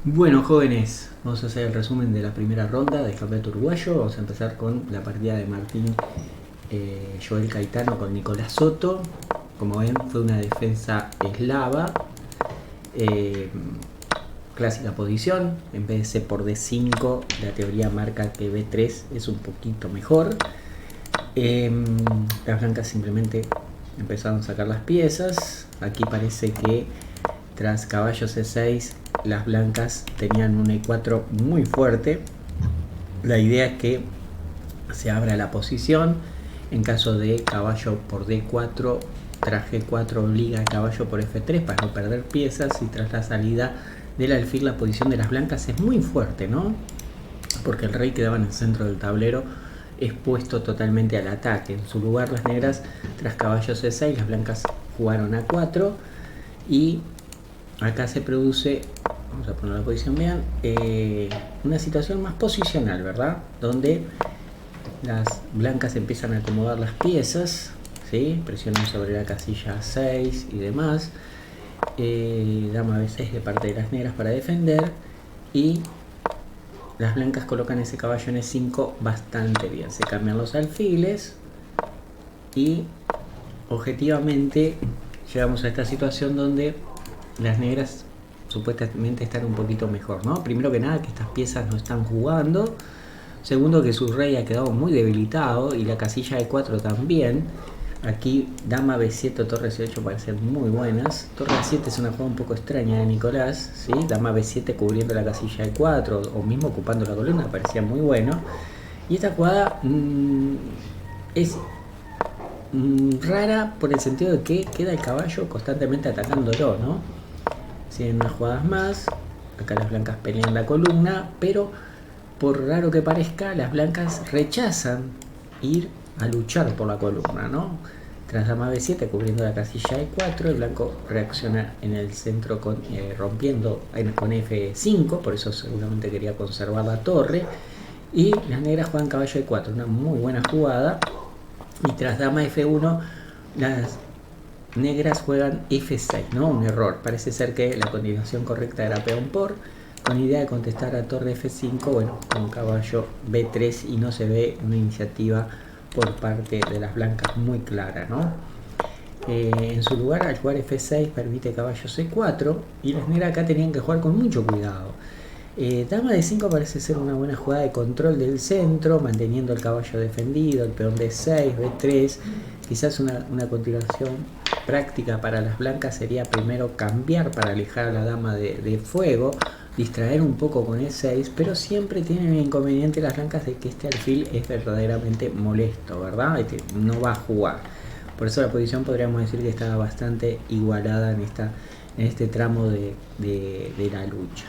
Bueno, jóvenes, vamos a hacer el resumen de la primera ronda del campeonato uruguayo. Vamos a empezar con la partida de Martín Joel Caetano con Nicolás Soto. Como ven, fue una defensa eslava. eh, Clásica posición. En vez de C por D5, la teoría marca que B3 es un poquito mejor. Las blancas simplemente empezaron a sacar las piezas. Aquí parece que tras caballo C6 las blancas tenían un E4 muy fuerte. La idea es que se abra la posición. En caso de caballo por D4, tras G4 obliga a caballo por F3 para no perder piezas. Y tras la salida del alfil, la posición de las blancas es muy fuerte, ¿no? Porque el rey quedaba en el centro del tablero, expuesto totalmente al ataque. En su lugar, las negras, tras caballo C6, las blancas jugaron A4 y acá se produce, vamos a poner la posición bien, una situación más posicional, ¿verdad? Donde las blancas empiezan a acomodar las piezas, ¿sí? Presionan sobre la casilla 6 y demás. Dama B6 de parte de las negras para defender, y las blancas colocan ese caballo en E5 bastante bien. Se cambian los alfiles y objetivamente llegamos a esta situación donde las negras supuestamente están un poquito mejor, ¿no? Primero que nada, que estas piezas no están jugando. Segundo, que su rey ha quedado muy debilitado y la casilla E4 también. Aquí dama B7 torre C8 parecen muy buenas. Torre A7 es una jugada un poco extraña de Nicolás, ¿sí? Dama B7 cubriendo la casilla E4 o mismo ocupando la columna parecía muy bueno. Y esta jugada es rara por el sentido de que queda el caballo constantemente atacándolo, ¿no? Siguen unas jugadas más. Acá las blancas pelean la columna, pero por raro que parezca, las blancas rechazan ir a luchar por la columna, ¿no? Tras dama B7 cubriendo la casilla E4, el blanco reacciona en el centro rompiendo con F5, por eso seguramente quería conservar la torre. Y las negras juegan caballo E4, una muy buena jugada. Y tras dama F1, las negras juegan F6, ¿no? Un error. Parece ser que la continuación correcta era peón por, con idea de contestar a torre F5, bueno, con caballo B3, y no se ve una iniciativa por parte de las blancas muy clara, ¿no? En su lugar, al jugar F6 permite caballo C4, y las negras acá tenían que jugar con mucho cuidado. Dama de 5 parece ser una buena jugada de control del centro, manteniendo el caballo defendido, el peón D6, B3. Quizás una continuación práctica para las blancas sería primero cambiar para alejar a la dama de fuego, distraer un poco con E6, pero siempre tienen el inconveniente las blancas de que este alfil es verdaderamente molesto, ¿verdad? No va a jugar. Por eso la posición podríamos decir que estaba bastante igualada en este tramo de la lucha.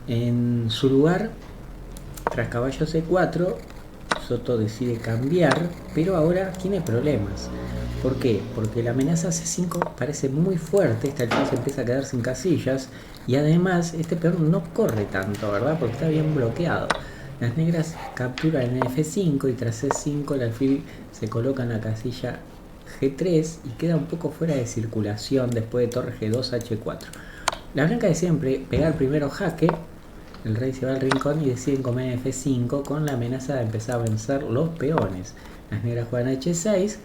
En su lugar, tras caballo C4, Soto decide cambiar, pero ahora tiene problemas. ¿Por qué? Porque la amenaza C5 parece muy fuerte, este alfil se empieza a quedar sin casillas, y además este peón no corre tanto, ¿verdad? Porque está bien bloqueado. Las negras capturan en F5 y tras C5 el alfil se coloca en la casilla G3 y queda un poco fuera de circulación después de torre G2, H4. Las blancas deciden pegar primero jaque. El rey se va al rincón y deciden comer F5 con la amenaza de empezar a vencer los peones. Las negras juegan H6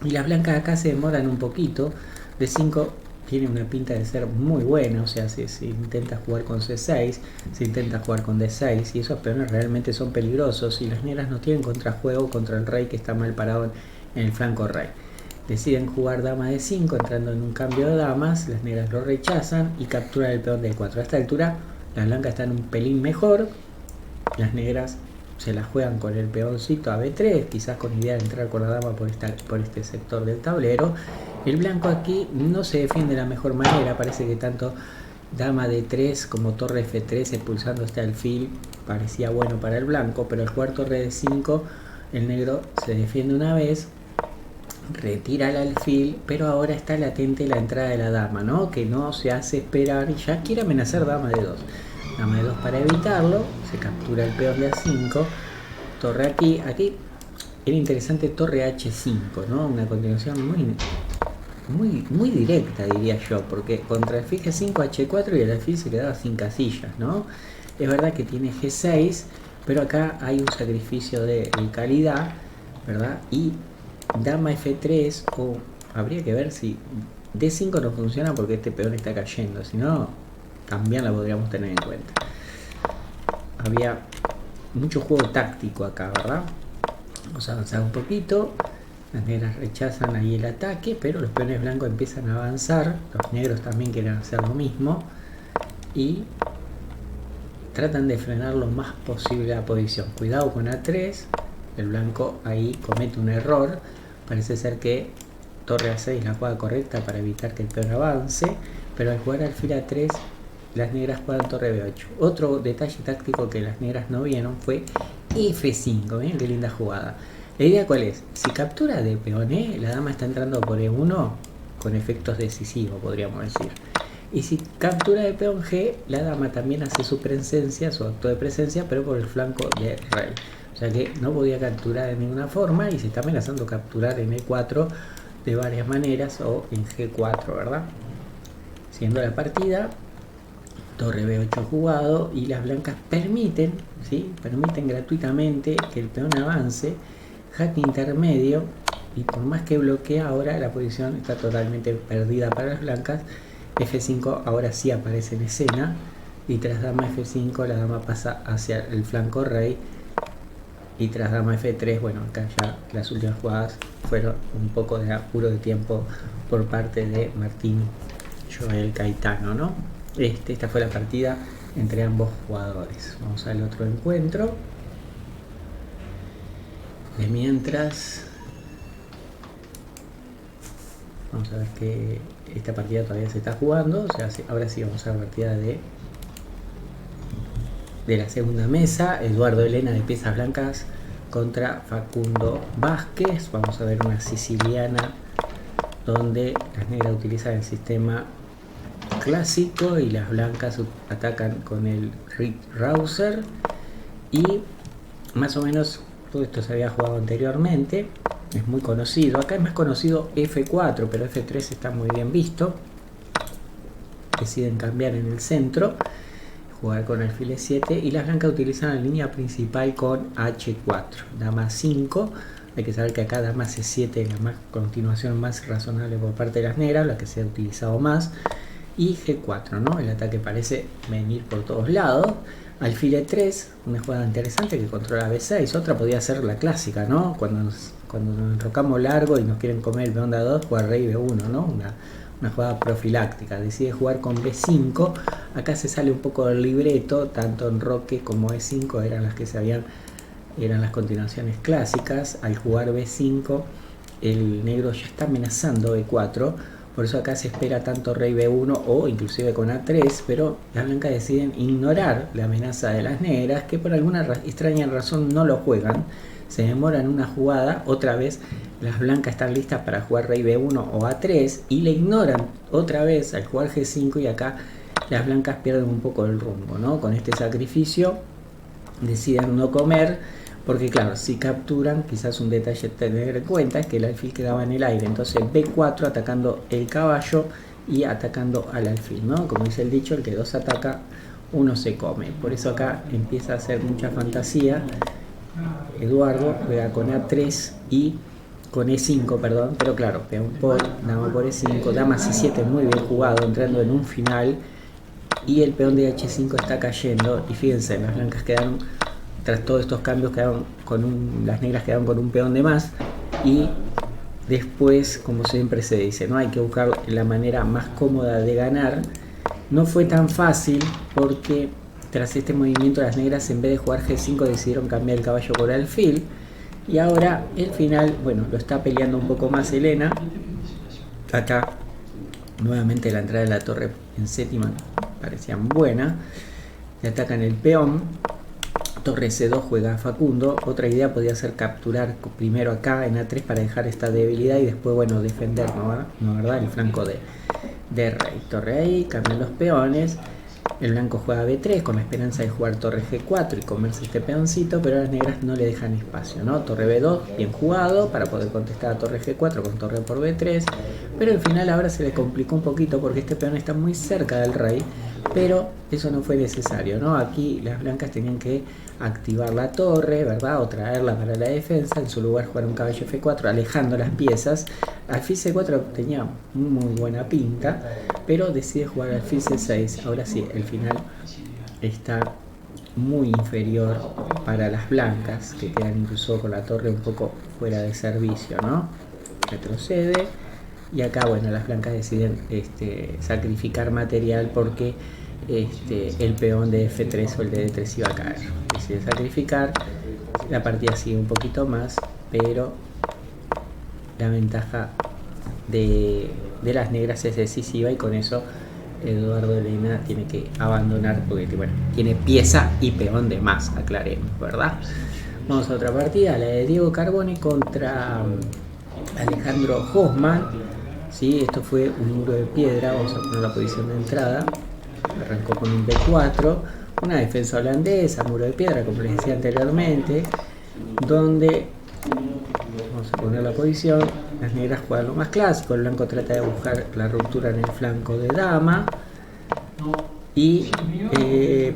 y las blancas acá se demoran un poquito. D5 tiene una pinta de ser muy buena, o sea, se intenta jugar con C6, se intenta jugar con D6, y esos peones realmente son peligrosos, y las negras no tienen contrajuego contra el rey que está mal parado en el flanco rey. Deciden jugar dama de 5 entrando en un cambio de damas, las negras lo rechazan y capturan el peón de 4. A esta altura las blancas están un pelín mejor, las negras se la juegan con el peoncito a B3, quizás con idea de entrar con la dama por este sector del tablero. El blanco aquí no se defiende de la mejor manera, parece que tanto dama D3 como torre F3 expulsando este alfil parecía bueno para el blanco, pero al jugar torre D5 el negro se defiende una vez, retira el alfil, pero ahora está latente la entrada de la dama, ¿no? Que no se hace esperar y ya quiere amenazar dama de 2. Dama de 2 para evitarlo, se captura el peón de A5, torre aquí era interesante torre H5, ¿no? Una continuación muy muy directa, diría yo, porque contra el alfil G5, H4 y el alfil se quedaba sin casillas, ¿no? Es verdad que tiene G6, pero acá hay un sacrificio de calidad, ¿verdad? Y dama F3, o habría que ver si D5 no funciona porque este peón está cayendo, si no, también la podríamos tener en cuenta. Había mucho juego táctico acá, ¿verdad? Vamos a avanzar un poquito. Las negras rechazan ahí el ataque, pero los peones blancos empiezan a avanzar. Los negros también quieren hacer lo mismo y tratan de frenar lo más posible la posición. Cuidado con A3, el blanco ahí comete un error. Parece ser que torre A6 es la jugada correcta para evitar que el peón avance, pero al jugar alfil A3 las negras juegan torre B8. Otro detalle táctico que las negras no vieron fue F5. Miren qué linda jugada. La idea cuál es, si captura de peón E, la dama está entrando por E1 con efectos decisivos, podríamos decir. Y si captura de peón G, la dama también hace su presencia, su acto de presencia, pero por el flanco de rey. O sea que no podía capturar de ninguna forma y se está amenazando capturar en E4 de varias maneras o en G4, ¿verdad? Siendo la partida, torre B8 jugado y las blancas permiten, ¿sí? Permiten gratuitamente que el peón avance, jaque intermedio, y por más que bloquee ahora la posición está totalmente perdida para las blancas. F5 ahora sí aparece en escena y tras dama F5 la dama pasa hacia el flanco rey y tras dama F3, bueno, acá ya las últimas jugadas fueron un poco de apuro de tiempo por parte de Martín Joel Caetano, ¿no? Esta fue la partida entre ambos jugadores. Vamos al otro encuentro. De mientras, vamos a ver que esta partida todavía se está jugando. O sea, ahora sí vamos a la partida de la segunda mesa. Eduardo Elena de piezas blancas contra Facundo Vázquez. Vamos a ver una siciliana donde las negras utilizan el sistema clásico y las blancas atacan con el Rick Rouser, y más o menos todo esto se había jugado anteriormente, es muy conocido. Acá es más conocido F4, pero F3 está muy bien visto. Deciden cambiar en el centro, jugar con alfil E7 y las blancas utilizan la línea principal con H4, dama 5. Hay que saber que acá dama C7 es la continuación más razonable por parte de las negras, la que se ha utilizado más, y G4, ¿no? El ataque parece venir por todos lados. Alfil E3, una jugada interesante que controla B6. Otra podría ser la clásica, ¿no? Cuando nos enrocamos largo y nos quieren comer el peón de A2, jugar rey B1, ¿no? Una jugada profiláctica. Decide jugar con B5. Acá se sale un poco del libreto, tanto enroque como E5 eran las continuaciones clásicas. Al jugar B5, el negro ya está amenazando E4. Por eso acá se espera tanto rey B1 o inclusive con A3, pero las blancas deciden ignorar la amenaza de las negras, que por alguna extraña razón no lo juegan. Se demoran una jugada, otra vez las blancas están listas para jugar rey B1 o A3 y le ignoran otra vez al jugar G5, y acá las blancas pierden un poco el rumbo, ¿no? Con este sacrificio deciden no comer. Porque claro, si capturan, quizás un detalle a tener en cuenta es que el alfil quedaba en el aire. Entonces B4 atacando el caballo y atacando al alfil, ¿no? Como dice el dicho, el que dos ataca, uno se come. Por eso acá empieza a hacer mucha fantasía. Eduardo juega con A3 y con E5, perdón. Pero claro, peón por, dama por E5, dama C7 muy bien jugado, entrando en un final. Y el peón de H5 está cayendo. Y fíjense, las blancas quedaron... Tras todos estos cambios las negras quedaron con un peón de más, y después, como siempre se dice, ¿no? Hay que buscar la manera más cómoda de ganar. No fue tan fácil porque tras este movimiento las negras, en vez de jugar G5, decidieron cambiar el caballo por alfil, y ahora el final, bueno, lo está peleando un poco más Elena. Acá nuevamente la entrada de la torre en séptima parecía buena, le atacan el peón. Torre C2 juega Facundo. Otra idea podría ser capturar primero acá en A3 para dejar esta debilidad y después, bueno, defender, ¿no? ¿Verdad? El flanco de rey. Torre ahí, cambian los peones El blanco juega B3 con la esperanza de jugar torre G4 y comerse este peoncito, pero las negras no le dejan espacio, ¿no? Torre B2, bien jugado, para poder contestar a torre G4 con torre por B3, pero al final ahora se le complicó un poquito porque este peón está muy cerca del rey, pero eso no fue necesario, ¿no? Aquí las blancas tenían que activar la torre, ¿verdad? O traerla para la defensa, en su lugar jugar un caballo F4 alejando las piezas. Alfil C4 tenía muy buena pinta, pero decide jugar alfil C6. Ahora sí, el final está muy inferior para las blancas, que quedan incluso con la torre un poco fuera de servicio, ¿no? Retrocede. Y acá, bueno, las blancas deciden sacrificar material porque el peón de F3 o el de D3 iba a caer. Decide sacrificar. La partida sigue un poquito más, pero la ventaja de las negras es decisiva y con eso Eduardo Elena tiene que abandonar porque bueno, tiene pieza y peón de más, aclaremos, ¿verdad? Vamos a otra partida, la de Diego Carboni contra Alejandro Hoffman. ¿Sí? Esto fue un muro de piedra, vamos a poner la posición de entrada. Arrancó con un B4, una defensa holandesa, muro de piedra, como les decía anteriormente, donde vamos a poner la posición. Las negras juegan lo más clásico, el blanco trata de buscar la ruptura en el flanco de dama y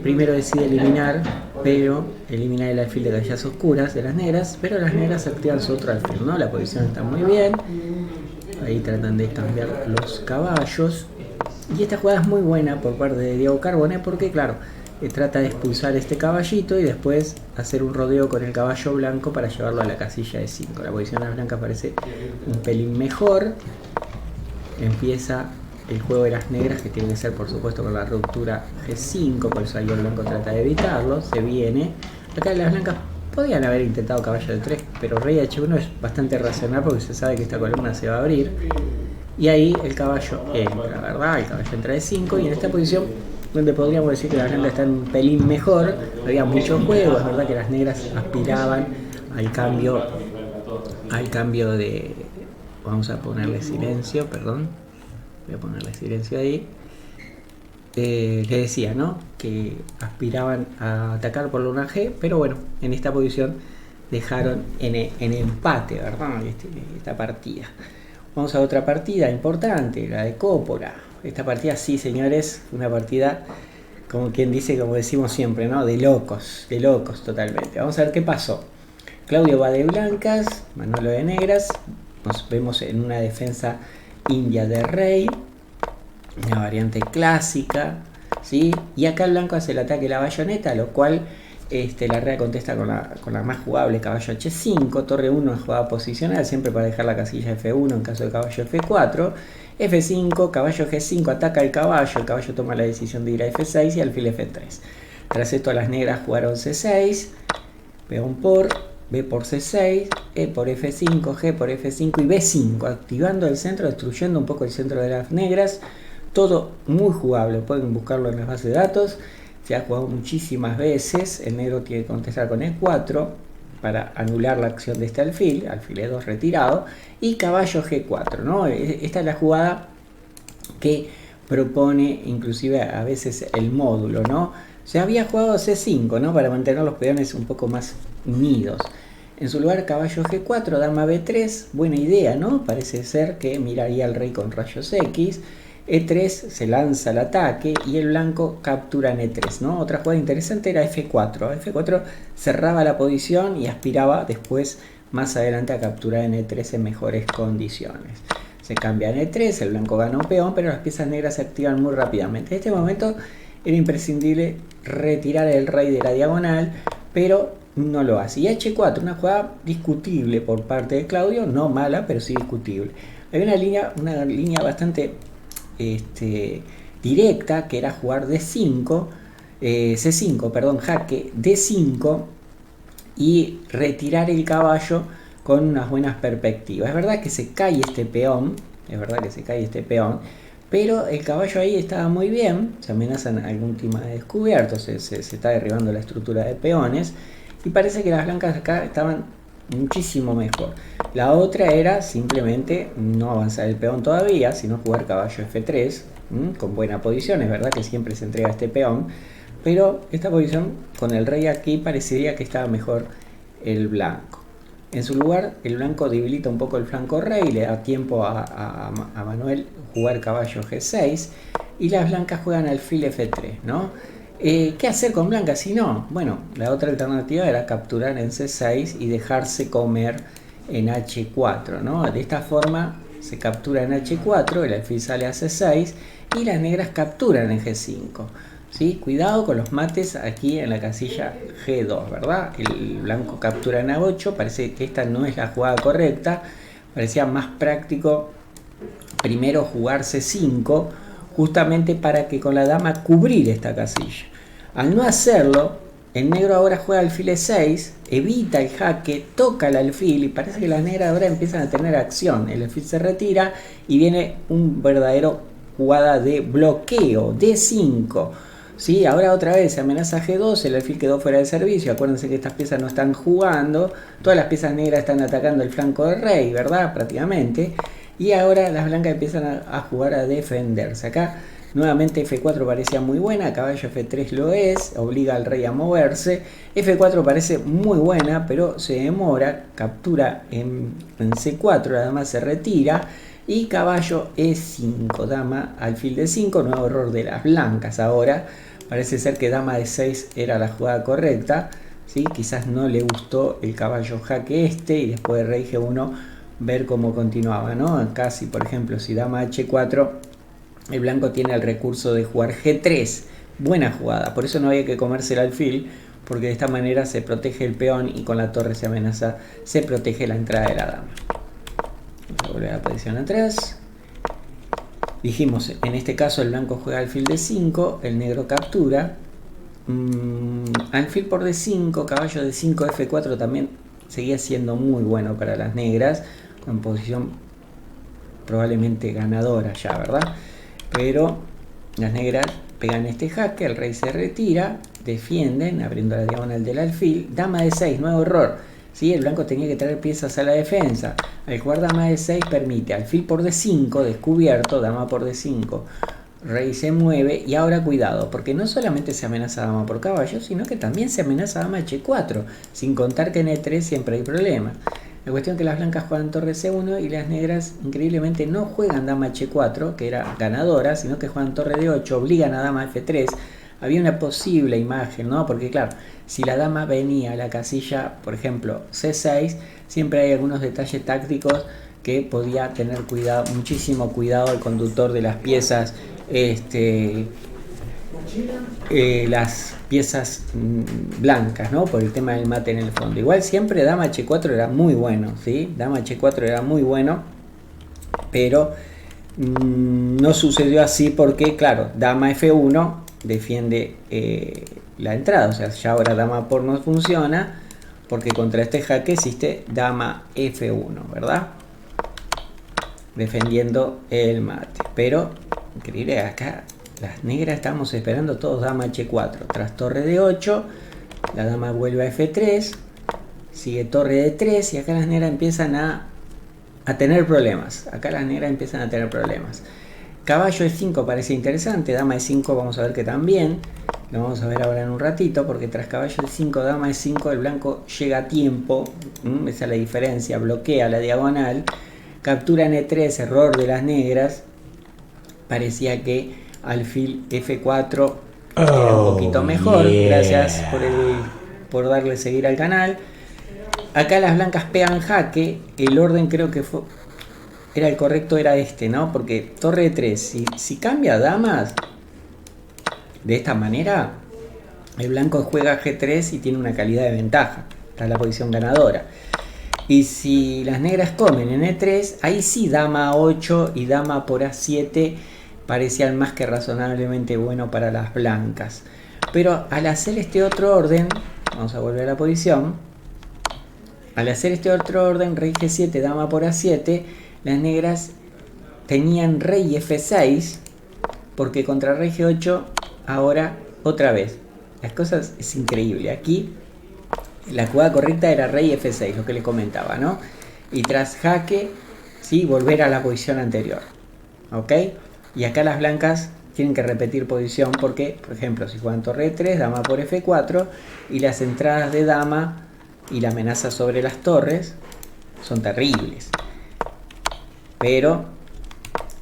primero decide eliminar, pero elimina el alfil de gallas oscuras de las negras, pero las negras activan su otro alfil, ¿no? La posición está muy bien, ahí tratan de cambiar los caballos y esta jugada es muy buena por parte de Diego Carbone porque claro, trata de expulsar este caballito y después hacer un rodeo con el caballo blanco para llevarlo a la casilla de 5. La posición de las blancas parece un pelín mejor. Empieza el juego de las negras, que tiene que ser por supuesto con la ruptura G5, por eso ahí el blanco trata de evitarlo. Se viene. Acá las blancas podían haber intentado caballo de 3, pero rey H1 es bastante racional porque se sabe que esta columna se va a abrir. Y ahí el caballo entra, ¿verdad? El caballo entra de 5 y en esta posición donde podríamos decir que las blancas están un pelín mejor, había mucho juego, es verdad que las negras aspiraban al cambio de, vamos a ponerle silencio, perdón, voy a ponerle silencio ahí, les decía, ¿no? Que aspiraban a atacar por la G, pero bueno, en esta posición dejaron en empate, ¿verdad? Esta partida. Vamos a otra partida importante, la de Coppola. Esta partida, sí, señores, una partida, como quien dice, como decimos siempre, ¿no? De locos totalmente. Vamos a ver qué pasó. Claudio va de blancas, Manolo de negras. Nos vemos en una defensa india de rey, una variante clásica, ¿sí? Y acá el blanco hace el ataque de la bayoneta, lo cual la rea contesta con la más jugable, caballo H5, torre 1 es jugada posicional, siempre para dejar la casilla F1 en caso de caballo F4, F5, caballo G5, ataca el caballo toma la decisión de ir a F6 y alfil F3. Tras esto las negras jugaron C6, peón por, B por C6, E por F5, G por F5 y B5, activando el centro, destruyendo un poco el centro de las negras. Todo muy jugable, pueden buscarlo en las bases de datos. Se ha jugado muchísimas veces. El negro tiene que contestar con E4 para anular la acción de este alfil E2 retirado, y caballo G4, ¿no? Esta es la jugada que propone inclusive a veces el módulo, ¿no? Se había jugado C5, ¿no? Para mantener los peones un poco más unidos. En su lugar, caballo G4, dama B3, buena idea, ¿no? Parece ser que miraría al rey con rayos X. E3 se lanza al ataque y el blanco captura en E3, ¿no? Otra jugada interesante era F4. F4 cerraba la posición y aspiraba después, más adelante, a capturar en E3 en mejores condiciones. Se cambia en E3, el blanco gana un peón, pero las piezas negras se activan muy rápidamente. En este momento era imprescindible retirar el rey de la diagonal, pero no lo hace. Y H4, una jugada discutible por parte de Claudio, no mala, pero sí discutible. Hay una línea bastante directa, que era jugar D5, C5, perdón, jaque D5 y retirar el caballo con unas buenas perspectivas. Es verdad que se cae este peón, pero el caballo ahí estaba muy bien. Se amenazan algún tema de descubierto, se está derribando la estructura de peones y parece que las blancas acá estaban muchísimo mejor. La otra era simplemente no avanzar el peón todavía, sino jugar caballo F3, con buena posición. Es verdad que siempre se entrega este peón, pero esta posición con el rey aquí parecería que estaba mejor el blanco. En su lugar, el blanco debilita un poco el flanco rey, le da tiempo a Manuel jugar caballo G6 y las blancas juegan alfil F3, ¿no? ¿Qué hacer con blancas si no? Bueno, la otra alternativa era capturar en C6 y dejarse comer en H4, ¿no? De esta forma se captura en H4, el alfil sale a C6 y las negras capturan en G5. ¿Sí? Cuidado con los mates aquí en la casilla G2, ¿verdad? El blanco captura en A8, parece que esta no es la jugada correcta, parecía más práctico primero jugar C5, justamente para que con la dama cubrir esta casilla. Al no hacerlo, el negro ahora juega alfil E6, evita el jaque, toca el alfil y parece que las negras ahora empiezan a tener acción. El alfil se retira y viene un verdadero jugada de bloqueo, D5. ¿Sí? Ahora otra vez se amenaza G2, el alfil quedó fuera de servicio. Acuérdense que estas piezas no están jugando, todas las piezas negras están atacando el flanco del rey, ¿verdad? Prácticamente. Y ahora las blancas empiezan a jugar a defenderse. Acá nuevamente F4 parecía muy buena, caballo F3 lo es, obliga al rey a moverse. F4 parece muy buena, pero se demora, captura en C4, la dama se retira. Y caballo E5, dama alfil D5, nuevo error de las blancas ahora. Parece ser que dama D6 era la jugada correcta, ¿sí? Quizás no le gustó el caballo jaque y después de rey G1 ver cómo continuaba, ¿no? Acá si por ejemplo si dama H4, el blanco tiene el recurso de jugar G3, buena jugada, por eso no había que comerse el alfil, porque de esta manera se protege el peón y con la torre se amenaza, se protege la entrada de la dama. Vamos a volver a la posición atrás. Dijimos, en este caso el blanco juega alfil D5, el negro captura. Alfil por D5, caballo D5, F4 también seguía siendo muy bueno para las negras, con posición probablemente ganadora ya, ¿verdad? Pero las negras pegan este jaque, el rey se retira, defienden, abriendo la diagonal del alfil. Dama D6, nuevo error. ¿Sí? El blanco tenía que traer piezas a la defensa. Al jugar dama D6 permite alfil por D5, descubierto, dama por D5, rey se mueve. Y ahora cuidado, porque no solamente se amenaza dama por caballo, sino que también se amenaza dama H4, sin contar que en E3 siempre hay problemas. La cuestión es que las blancas juegan torre C1 y las negras increíblemente no juegan dama H4, que era ganadora, sino que juegan torre D8, obligan a dama F3. Había una posible imagen, ¿no? Porque claro, si la dama venía a la casilla, por ejemplo, C6, siempre hay algunos detalles tácticos que podía tener cuidado, muchísimo cuidado el conductor de las piezas, las piezas blancas, ¿no? Por el tema del mate en el fondo. Igual siempre dama H4 era muy bueno, ¿sí? Dama H4 era muy bueno, pero no sucedió así porque, claro, dama F1 defiende la entrada, o sea, ya ahora dama por no funciona porque contra este jaque existe dama F1, ¿verdad? Defendiendo el mate, pero increíble, acá las negras estamos esperando todos dama H4, tras torre D8, la dama vuelve a F3, sigue torre D3 y acá las negras empiezan a tener problemas, Caballo E5 parece interesante, dama E5 vamos a ver que también, lo vamos a ver ahora en un ratito, porque tras caballo E5, dama E5, el blanco llega a tiempo, esa es la diferencia, bloquea la diagonal, captura en E3, error de las negras, parecía que alfil F4 era un poquito mejor, gracias por darle seguir al canal. Acá las blancas pegan jaque, el orden creo que era el correcto, era este, ¿no? Porque torre de 3, si cambia damas de esta manera, el blanco juega G3 y tiene una calidad de ventaja, está en la posición ganadora. Y si las negras comen en E3, ahí sí dama A8 y dama por A7 parecían más que razonablemente bueno para las blancas. Pero al hacer este otro orden, vamos a volver a la posición, al hacer este otro orden, rey G7, dama por A7, las negras tenían rey F6, porque contra rey G8, ahora otra vez. Las cosas es increíble. Aquí la jugada correcta era rey F6, lo que les comentaba, ¿no? Y tras jaque, sí, volver a la posición anterior. ¿Ok? Y acá las blancas tienen que repetir posición porque, por ejemplo, si juegan torre E3, dama por F4, y las entradas de dama y la amenaza sobre las torres son terribles. Pero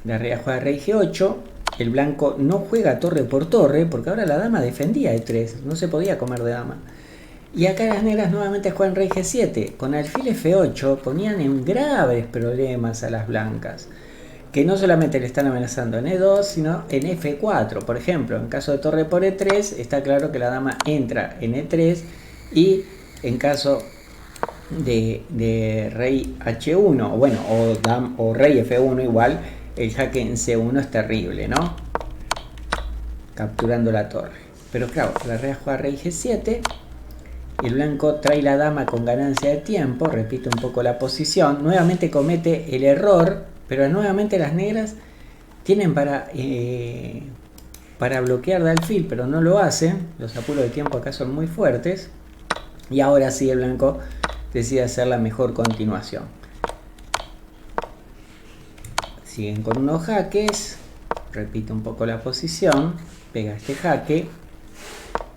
la reina juega rey G8, el blanco no juega torre por torre porque ahora la dama defendía E3, no se podía comer de dama. Y acá las negras nuevamente juegan rey G7, con alfil F8 ponían en graves problemas a las blancas, que no solamente le están amenazando en E2, sino en F4. Por ejemplo, en caso de torre por E3, está claro que la dama entra en E3, y en caso de rey H1, bueno, o rey F1 igual, el jaque en C1 es terrible, ¿no? Capturando la torre. Pero claro, la reina juega rey G7, y el blanco trae la dama con ganancia de tiempo, repite un poco la posición, nuevamente comete el error, pero nuevamente las negras tienen para bloquear de alfil, pero no lo hacen, los apuros de tiempo acá son muy fuertes, y ahora sí el blanco decide hacer la mejor continuación. Siguen con unos jaques, repite un poco la posición, pega este jaque,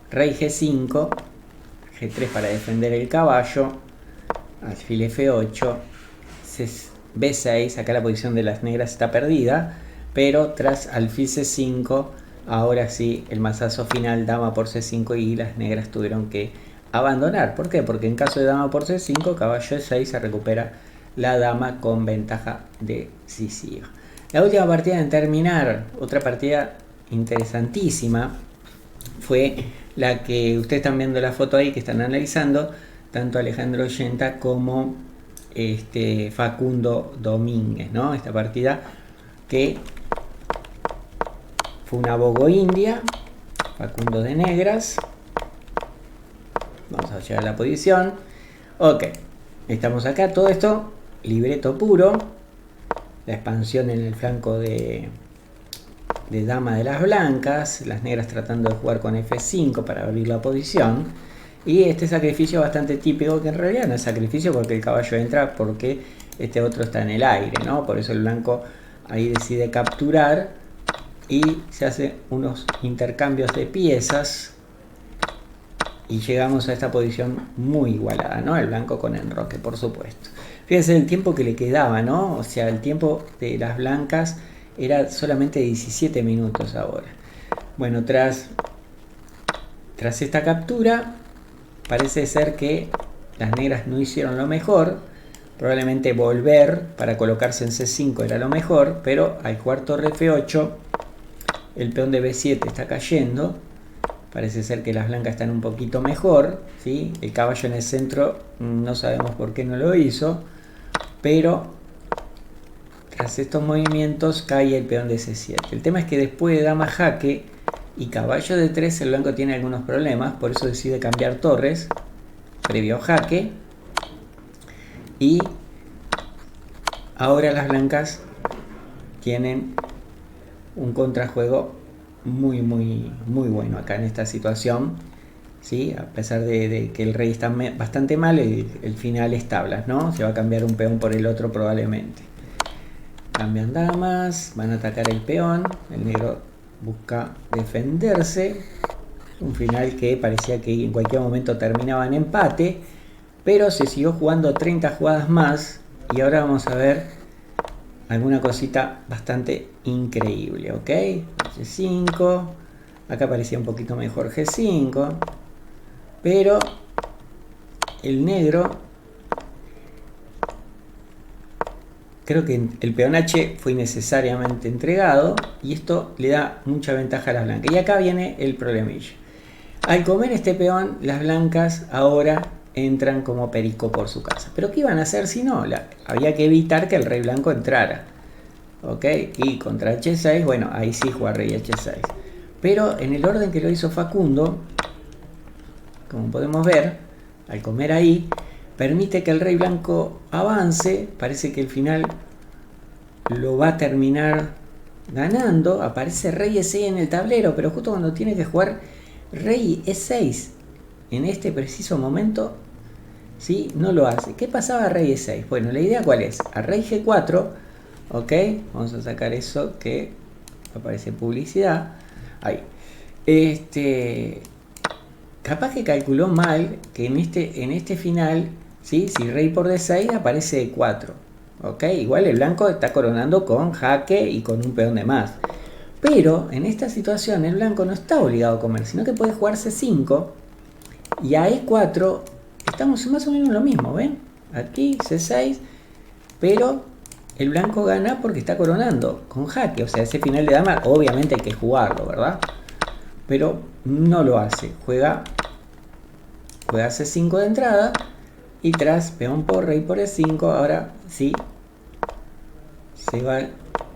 rey G5, G3 para defender el caballo, alfil F8, B6, acá la posición de las negras está perdida, pero tras alfil C5, ahora sí el mazazo final, dama por C5, y las negras tuvieron que abandonar. ¿Por qué? Porque en caso de dama por C5, caballo E6, se recupera la dama con ventaja decisiva. La última partida en terminar, otra partida interesantísima, fue la que ustedes están viendo la foto ahí, que están analizando, tanto Alejandro Ollenta como Facundo Domínguez, ¿no? Esta partida que fue una Bogo India, Facundo de negras. Vamos a llegar a la posición. Ok, estamos acá, todo esto libreto puro, la expansión en el flanco de dama de las blancas, las negras tratando de jugar con F5 para abrir la posición, y este sacrificio bastante típico, que en realidad no es sacrificio porque el caballo entra porque este otro está en el aire, ¿no? Por eso el blanco ahí decide capturar y se hace unos intercambios de piezas y llegamos a esta posición muy igualada, ¿no? El blanco con enroque, por supuesto. Fíjense el tiempo que le quedaba, ¿no? O sea, el tiempo de las blancas era solamente 17 minutos ahora. Bueno, tras esta captura, parece ser que las negras no hicieron lo mejor. Probablemente volver para colocarse en C5 era lo mejor, pero al jugar torre F8, el peón de B7 está cayendo. Parece ser que las blancas están un poquito mejor, ¿sí? El caballo en el centro no sabemos por qué no lo hizo, pero tras estos movimientos cae el peón de C7. El tema es que después de dama jaque y caballo de 3, el blanco tiene algunos problemas, por eso decide cambiar torres previo jaque, y ahora las blancas tienen un contrajuego muy bueno acá en esta situación, ¿sí? A pesar de que el rey está bastante mal, el final es tablas, ¿no? Se va a cambiar un peón por el otro probablemente. Cambian damas, van a atacar el peón, el negro busca defenderse, un final que parecía que en cualquier momento terminaba en empate, pero se siguió jugando 30 jugadas más, y ahora vamos a ver alguna cosita bastante increíble, ¿ok? G5, acá parecía un poquito mejor G5, pero el negro, creo que el peón H fue innecesariamente entregado, y esto le da mucha ventaja a las blancas. Y acá viene el problemilla. Al comer este peón, las blancas ahora entran como perico por su casa. ¿Pero qué iban a hacer si no? Había que evitar que el rey blanco entrara. ¿Ok? Y contra H6, bueno, ahí sí juega rey H6. Pero en el orden que lo hizo Facundo, como podemos ver, al comer ahí, permite que el rey blanco avance. Parece que el final lo va a terminar ganando. Aparece rey E6 en el tablero, pero justo cuando tiene que jugar rey E6, en este preciso momento, ¿sí? No lo hace. ¿Qué pasaba a rey E6? Bueno, la idea ¿cuál es? A rey G4, ¿ok? Vamos a sacar eso que aparece publicidad. Ahí. Capaz que calculó mal que en este final, ¿sí? Si rey por D6 aparece D4. ¿Ok? Igual el blanco está coronando con jaque y con un peón de más. Pero en esta situación el blanco no está obligado a comer, sino que puede jugar C5 y a E4 estamos más o menos lo mismo, ¿ven? Aquí C6, pero el blanco gana porque está coronando con jaque, o sea, ese final de dama obviamente hay que jugarlo, ¿verdad? Pero no lo hace, juega C5 de entrada y tras peón por rey por E5, ahora sí se va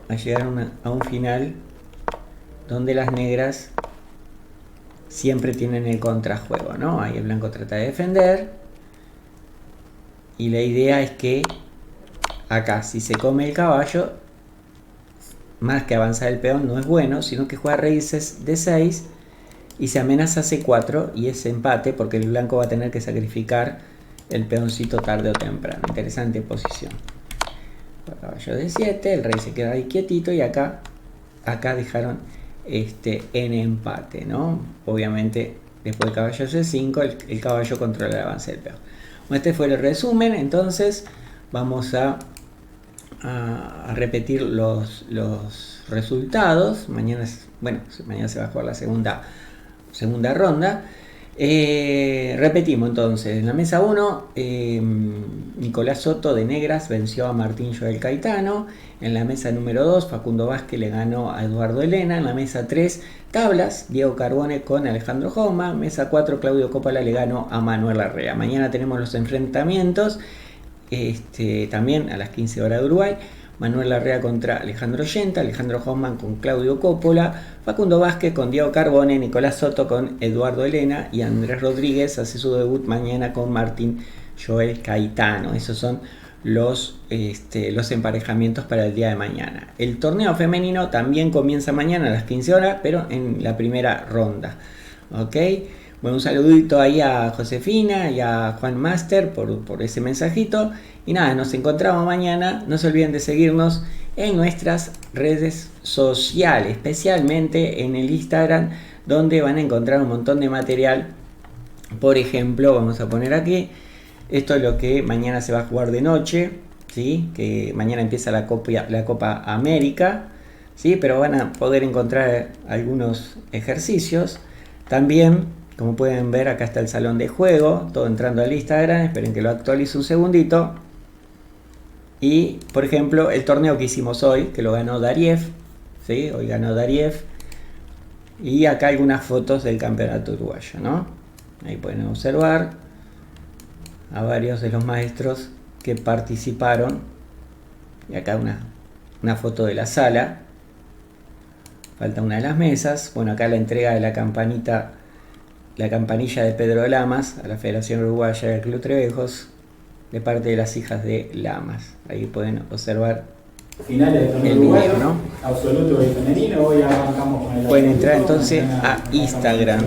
a llegar a un final donde las negras siempre tienen el contrajuego, ¿no? Ahí el blanco trata de defender y la idea es que acá si se come el caballo, más que avanzar el peón no es bueno, sino que juega rey D6 y se amenaza C4 y es empate porque el blanco va a tener que sacrificar el peoncito tarde o temprano. Interesante posición. Caballo D7, el rey se queda ahí quietito y acá dejaron en empate, ¿no? Obviamente después del caballo C5 el caballo controla el avance del peón. Bueno, este fue el resumen, entonces vamos a repetir los resultados. Mañana se va a jugar la segunda ronda. Repetimos entonces, en la mesa 1 Nicolás Soto de negras venció a Martín Joel Caetano. En la mesa número 2 Facundo Vázquez le ganó a Eduardo Elena. En la mesa 3 tablas, Diego Carbone con Alejandro Joma. Mesa 4 Claudio Coppola le ganó a Manuel Larrea. Mañana tenemos los enfrentamientos también a las 15 horas de Uruguay. Manuel Larrea contra Alejandro Yenta, Alejandro Hoffman con Claudio Coppola, Facundo Vázquez con Diego Carbone, Nicolás Soto con Eduardo Elena y Andrés Rodríguez hace su debut mañana con Martín Joel Caetano. Esos son los emparejamientos para el día de mañana. El torneo femenino también comienza mañana a las 15 horas, pero en la primera ronda. ¿Ok? Bueno, un saludito ahí a Josefina y a Juan Master por ese mensajito. Y nada, nos encontramos mañana. No se olviden de seguirnos en nuestras redes sociales, especialmente en el Instagram, donde van a encontrar un montón de material. Por ejemplo, vamos a poner aquí, esto es lo que mañana se va a jugar de noche, ¿sí? Que mañana empieza la Copa América, ¿sí? Pero van a poder encontrar algunos ejercicios. También, como pueden ver, acá está el salón de juego, todo entrando al Instagram. Esperen que lo actualice un segundito. Y, por ejemplo, el torneo que hicimos hoy, que lo ganó Dariev, ¿sí? Hoy ganó Dariev. Y acá algunas fotos del campeonato uruguayo, ¿no? Ahí pueden observar a varios de los maestros que participaron. Y acá una foto de la sala. Falta una de las mesas. Bueno, acá la entrega de la campanilla de Pedro Lamas a la Federación Uruguaya del Club Trevejos, de parte de las hijas de Lamas. Ahí pueden observar finales del el video, ¿no? Absoluto y femenino. Hoy arrancamos con el pueden entrar entonces a Instagram.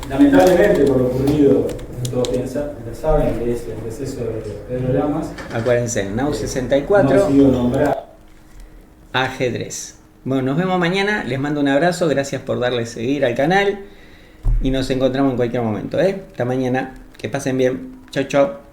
Lamentablemente, por lo ocurrido, todos ya saben que es el deceso de Pedro Lamas. Acuérdense, Nau64 no ha sido nombrado. Ajedrez. Bueno, nos vemos mañana. Les mando un abrazo. Gracias por darle seguir al canal. Y nos encontramos en cualquier momento. Hasta mañana. Que pasen bien. Chau, chau.